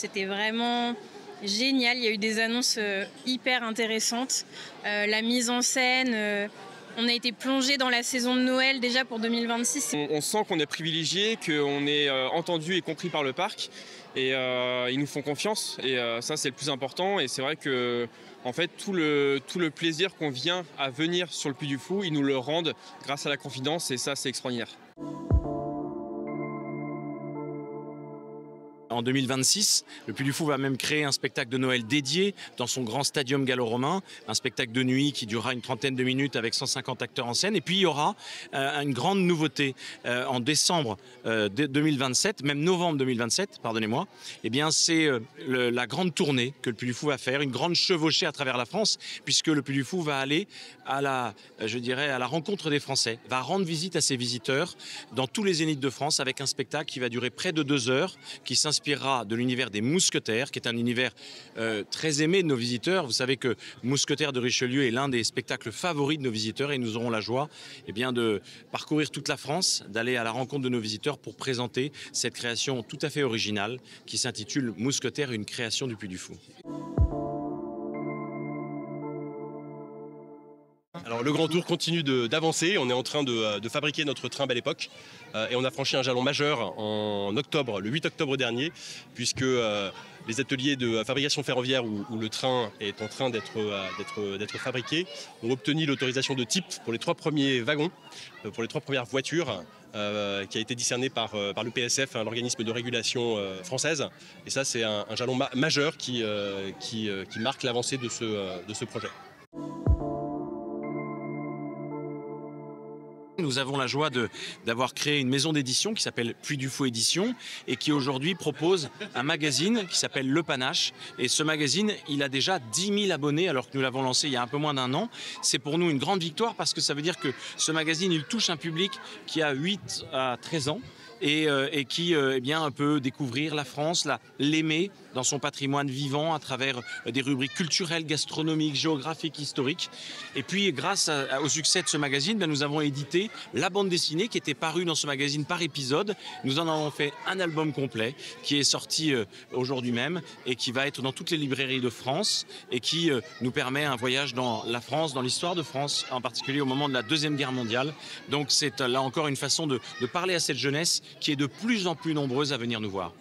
c'était vraiment génial. Il y a eu des annonces hyper intéressantes. La mise en scène, on a été plongé dans la saison de Noël déjà pour 2026. On sent qu'on est privilégié, qu'on est entendu et compris par le parc. Et ils nous font confiance et ça c'est le plus important. Et c'est vrai que en fait, tout le plaisir qu'on vient à venir sur le Puy du Fou, ils nous le rendent grâce à la confidence et ça c'est extraordinaire. En 2026, le Puy du Fou va même créer un spectacle de Noël dédié dans son grand stadium gallo-romain, un spectacle de nuit qui durera une trentaine de minutes avec 150 acteurs en scène. Et puis il y aura une grande nouveauté en décembre 2027, même novembre 2027, pardonnez-moi. Eh bien, c'est la grande tournée que le Puy du Fou va faire, une grande chevauchée à travers la France, puisque le Puy du Fou va aller à la rencontre des Français, va rendre visite à ses visiteurs dans tous les zéniths de France avec un spectacle qui va durer près de 2 heures, qui s'inspirera de l'univers des Mousquetaires, qui est un univers très aimé de nos visiteurs. Vous savez que Mousquetaires de Richelieu est l'un des spectacles favoris de nos visiteurs et nous aurons la joie de parcourir toute la France, d'aller à la rencontre de nos visiteurs pour présenter cette création tout à fait originale qui s'intitule Mousquetaires, une création du Puy du Fou. Alors le Grand Tour continue d'avancer, on est en train de fabriquer notre train Belle Époque et on a franchi un jalon majeur en octobre, le 8 octobre dernier, puisque les ateliers de fabrication ferroviaire où le train est en train d'être fabriqué ont obtenu l'autorisation de type pour les 3 premiers wagons, pour les 3 premières voitures qui a été discerné par l'EPSF, l'organisme de régulation française. Et ça c'est un jalon majeur qui marque l'avancée de ce projet. Nous avons la joie d'avoir créé une maison d'édition qui s'appelle Puy du Fou Édition et qui aujourd'hui propose un magazine qui s'appelle Le Panache. Et ce magazine, il a déjà 10 000 abonnés alors que nous l'avons lancé il y a un peu moins d'1 an. C'est pour nous une grande victoire parce que ça veut dire que ce magazine, il touche un public qui a 8 à 13 ans. Et qui peut découvrir la France, l'aimer dans son patrimoine vivant à travers des rubriques culturelles, gastronomiques, géographiques, historiques. Et puis grâce au succès de ce magazine, nous avons édité la bande dessinée qui était parue dans ce magazine par épisode. Nous en avons fait un album complet qui est sorti aujourd'hui même et qui va être dans toutes les librairies de France et qui nous permet un voyage dans la France, dans l'histoire de France, en particulier au moment de la Deuxième Guerre mondiale. Donc c'est là encore une façon de parler à cette jeunesse qui est de plus en plus nombreuse à venir nous voir.